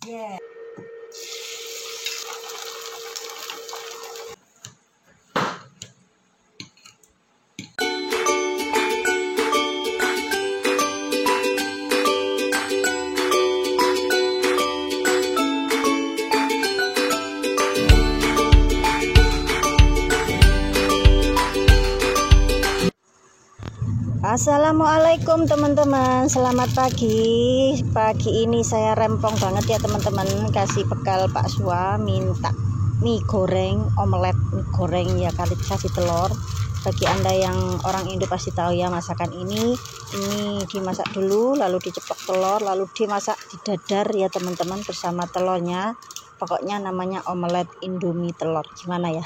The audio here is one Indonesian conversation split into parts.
Yeah. Assalamualaikum teman-teman, selamat pagi. Pagi ini saya rempong banget ya teman-teman, kasih bekal Pak Sua, minta mie goreng, omelet mie goreng ya, kali kasih telur. Bagi anda yang orang Indo pasti tahu ya masakan ini dimasak dulu, lalu diceplok telur, lalu dimasak didadar ya teman-teman bersama telurnya. Pokoknya namanya omelet Indomie telur, gimana ya?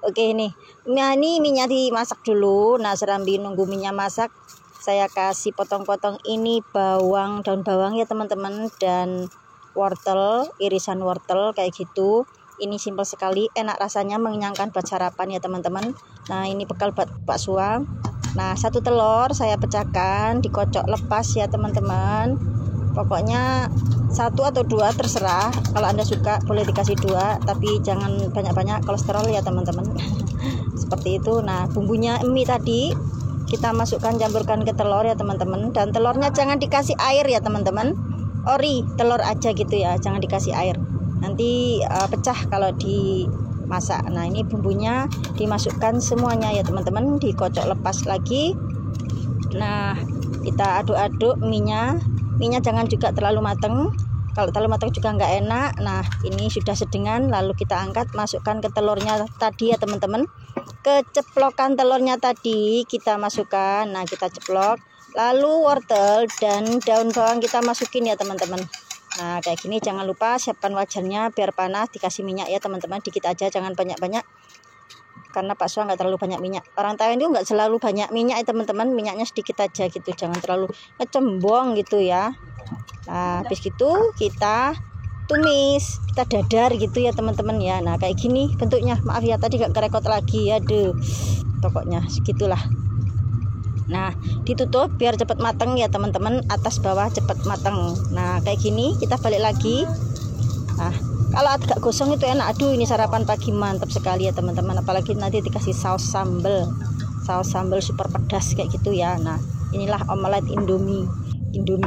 Oke, ini minyak dimasak dulu. Nah, serambi nunggu minyak masak, saya kasih potong-potong ini bawang, daun bawang ya teman-teman, dan wortel, irisan wortel kayak gitu. Ini simpel sekali, enak rasanya, mengenyangkan buat sarapan ya teman-teman. Nah, ini bekal buat Pak Sua. Nah, satu telur saya pecahkan, dikocok lepas ya teman-teman. Pokoknya satu atau dua terserah, kalau anda suka boleh dikasih dua, tapi jangan banyak-banyak kolesterol ya teman-teman. Seperti itu. Nah, bumbunya mie tadi kita masukkan, campurkan ke telur ya teman-teman, dan telurnya jangan dikasih air ya teman-teman, ori telur aja gitu ya, jangan dikasih air, nanti pecah kalau dimasak. Nah, ini bumbunya dimasukkan semuanya ya teman-teman, dikocok lepas lagi. Nah, kita aduk-aduk minyak jangan juga terlalu mateng, kalau terlalu mateng juga nggak enak. Nah, ini sudah sedengan, lalu kita angkat, masukkan ke telurnya tadi ya teman-teman. Keceplokan telurnya tadi kita masukkan, nah kita ceplok, lalu wortel dan daun bawang kita masukin ya teman-teman. Nah, kayak gini. Jangan lupa siapkan wajannya biar panas, dikasih minyak ya teman-teman, dikit aja, jangan banyak-banyak, karena Pak Sua nggak terlalu banyak minyak. Orang Thailand itu nggak selalu banyak minyak ya teman-teman, minyaknya sedikit aja gitu, jangan terlalu ngecembong gitu ya. Nah, habis gitu kita tumis, kita dadar gitu ya teman-teman ya. Nah, kayak gini bentuknya, maaf ya tadi nggak kerekot lagi, aduh, pokoknya segitulah. Nah, ditutup biar cepat mateng ya teman-teman, atas bawah cepat mateng. Nah, kayak gini kita balik lagi. Nah, kalau agak gosong itu enak. Aduh, ini sarapan pagi mantap sekali ya teman-teman, apalagi nanti dikasih saus sambal super pedas kayak gitu ya. Nah, inilah omelet Indomie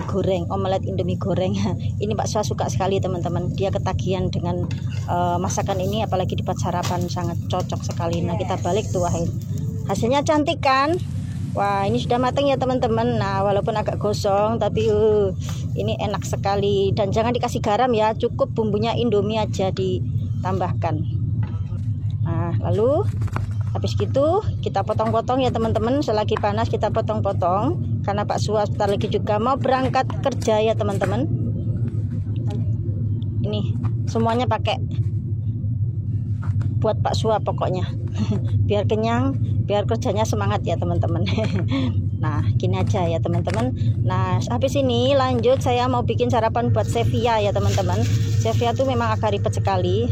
goreng, omelet Indomie goreng. Ini Pak Sua suka sekali teman-teman, dia ketagihan dengan masakan ini, apalagi dibuat sarapan sangat cocok sekali. Nah, kita balik tuh, hasilnya cantik kan? Wah, ini sudah matang ya teman-teman. Nah, walaupun agak gosong tapi ini enak sekali, dan jangan dikasih garam ya, cukup bumbunya Indomie aja ditambahkan. Nah, lalu habis gitu kita potong-potong ya teman-teman, selagi panas kita potong-potong, karena Pak Sua sebentar lagi juga mau berangkat kerja ya teman-teman. Ini semuanya pakai buat Pak Sua pokoknya. Biar kenyang, biar kerjanya semangat ya teman-teman. Nah, gini aja ya teman-teman. Nah, habis ini lanjut saya mau bikin sarapan buat Sevia ya teman-teman. Sevia tuh memang agak ribet sekali.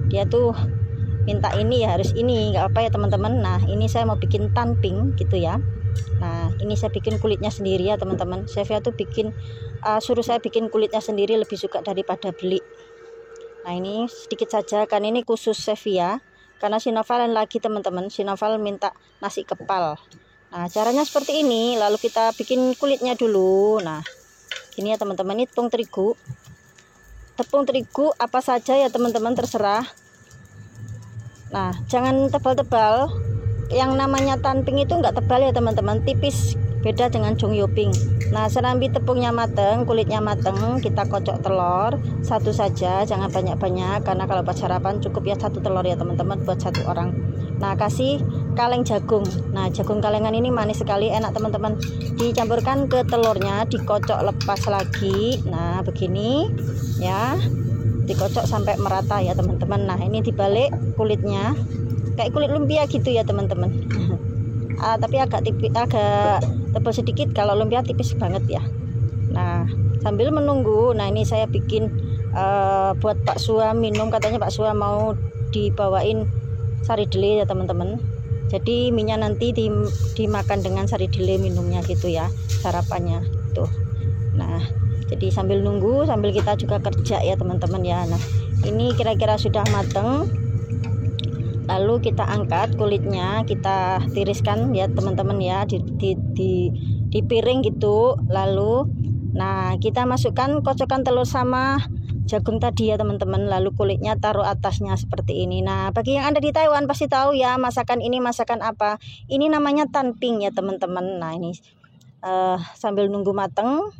Dia tuh minta ini ya harus ini, nggak apa ya teman-teman. Nah, ini saya mau bikin tanping gitu ya. Nah, ini saya bikin kulitnya sendiri ya teman-teman. Sevia tuh suruh saya bikin kulitnya sendiri, lebih suka daripada beli. Nah, ini sedikit saja kan, ini khusus Sevia, karena Sinoval lagi teman-teman, Sinoval minta nasi kepal. Nah, caranya seperti ini, lalu kita bikin kulitnya dulu. Nah, ini ya teman-teman, ini tepung terigu apa saja ya teman-teman, terserah. Nah, jangan tebal-tebal, yang namanya tanping itu enggak tebal ya teman-teman, tipis, beda dengan jongyoping. Nah, serambi tepungnya mateng, kulitnya mateng, kita kocok telur satu saja, jangan banyak-banyak, karena kalau buat sarapan cukup ya satu telur ya teman-teman buat satu orang. Nah, kasih kaleng jagung. Nah, jagung kalengan ini manis sekali, enak teman-teman. Dicampurkan ke telurnya, dikocok lepas lagi. Nah, begini ya, dikocok sampai merata ya teman-teman. Nah, ini dibalik kulitnya kayak kulit lumpia gitu ya teman-teman. Tapi agak tebal sedikit, kalau lumpia tipis banget ya. Nah, sambil menunggu, nah ini saya bikin buat Pak Sua minum, katanya Pak Sua mau dibawain sari dele ya teman-teman. Jadi minyak nanti dimakan dengan sari dele minumnya gitu ya, sarapannya tuh. Nah, Jadi sambil nunggu, sambil kita juga kerja ya teman-teman ya. Nah ini kira-kira sudah mateng, lalu kita angkat kulitnya, kita tiriskan ya teman-teman ya, di piring gitu. Lalu nah kita masukkan kocokan telur sama jagung tadi ya teman-teman, lalu kulitnya taruh atasnya seperti ini. Nah bagi yang ada di Taiwan pasti tahu ya masakan ini masakan apa, ini namanya tanping ya teman-teman. Nah ini sambil nunggu mateng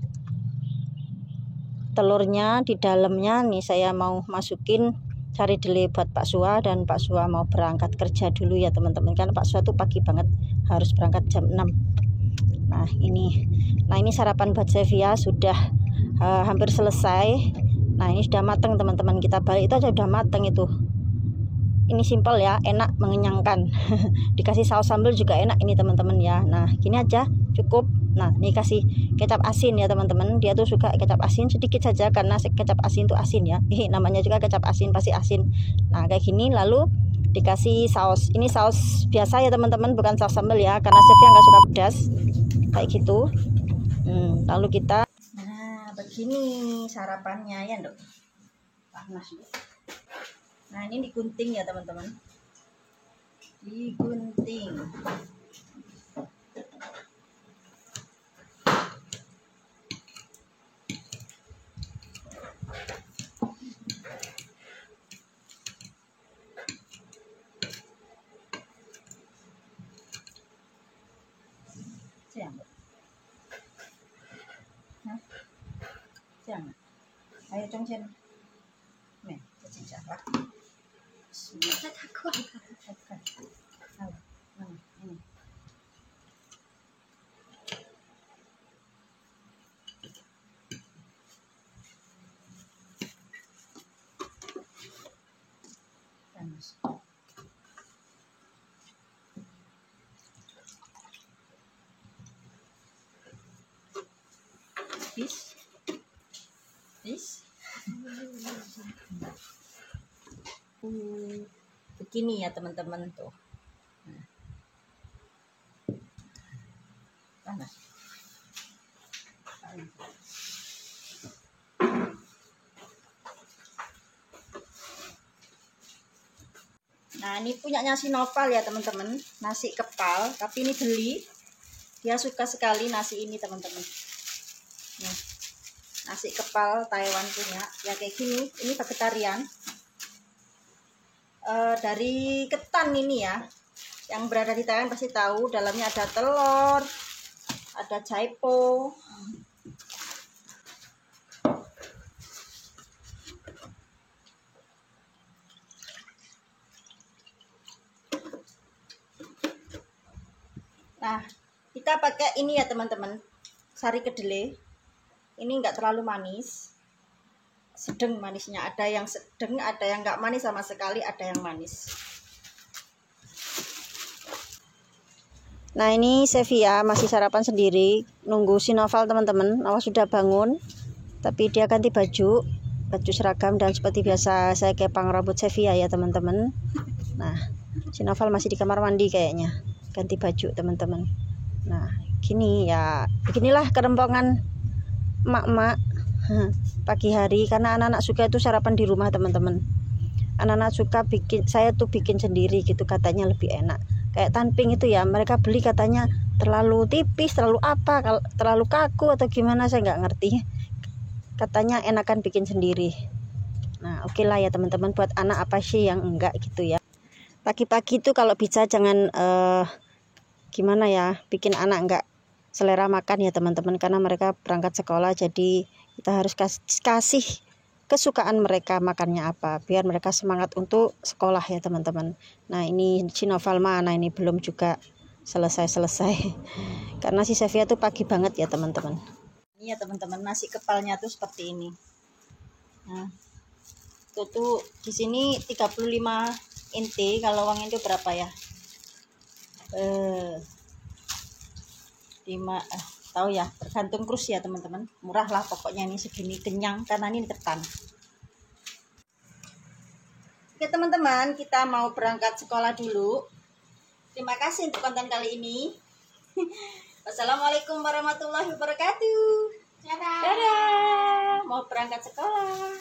telurnya di dalamnya nih, saya mau masukin cari dele buat Pak Sua, dan Pak Sua mau berangkat kerja dulu ya teman-teman, karena Pak Sua tuh pagi banget harus berangkat jam 6. Nah ini sarapan buat Sevia sudah hampir selesai. Nah ini sudah matang teman-teman, kita balik itu aja udah matang itu. Ini simpel ya, enak, mengenyangkan. Dikasih saus sambal juga enak ini teman-teman ya. Nah gini aja cukup. Nah ini kasih kecap asin ya teman-teman, dia tuh suka kecap asin sedikit saja karena kecap asin tuh asin ya. Namanya juga kecap asin, pasti asin. Nah kayak gini, lalu dikasih saus, ini saus biasa ya teman-teman, bukan saus sambal ya, karena chefnya nggak suka pedas kayak gitu. Lalu kita begini sarapannya ya dok, panas. Nah ini digunting ya teman-teman, digunting. Jangan. Ayo congsen. Nih, cacing siapa? Sudah takut. Ini. Panas. Begini ya teman-teman tuh. Panas. Nah ini punyanya si Noval ya teman-teman, nasi kepal, tapi ini beli. Dia suka sekali nasi ini teman-teman. Nih, nasi kepal Taiwan punya ya kayak gini. Ini vegetarian. Dari ketan ini ya, yang berada di Taiwan pasti tahu, dalamnya ada telur, ada jaipo. Nah kita pakai ini ya teman-teman, sari kedelai. Ini enggak terlalu manis, sedang manisnya, ada yang sedang, ada yang enggak manis sama sekali, ada yang manis. Nah ini Sevia masih sarapan sendiri, nunggu si Noval teman-teman. Noval sudah bangun, tapi dia ganti baju seragam, dan seperti biasa saya kepang rambut Sevia ya teman-teman. Nah si Noval masih di kamar mandi kayaknya, ganti baju teman-teman. Nah gini ya, beginilah kerempongan emak-emak pagi hari, karena anak-anak suka itu sarapan di rumah teman-teman. Anak-anak suka bikin, saya tuh bikin sendiri gitu, katanya lebih enak. Kayak tanping itu ya, mereka beli katanya terlalu tipis, terlalu apa, terlalu kaku atau gimana, saya nggak ngerti. Katanya enakan bikin sendiri. Nah oke lah ya teman-teman, buat anak apa sih yang enggak gitu ya. Pagi-pagi itu kalau bisa jangan gimana ya, bikin anak enggak selera makan ya teman-teman, karena mereka berangkat sekolah, jadi kita harus kasih kesukaan mereka makannya apa, biar mereka semangat untuk sekolah ya teman-teman. Nah ini si Noval mana ini belum juga selesai karena si Sevia tuh pagi banget ya teman-teman. Ini ya teman-teman, nasi kepalnya tuh seperti ini. Nah tuh di sini 35 inti, kalau uang itu berapa ya, 5 tahu ya, tergantung kurs ya teman-teman, murah lah pokoknya. Ini segini kenyang karena ini ketan. Oke teman-teman, kita mau berangkat sekolah dulu. Terima kasih untuk konten kali ini. Wassalamualaikum warahmatullahi wabarakatuh. Dadah. mau berangkat sekolah.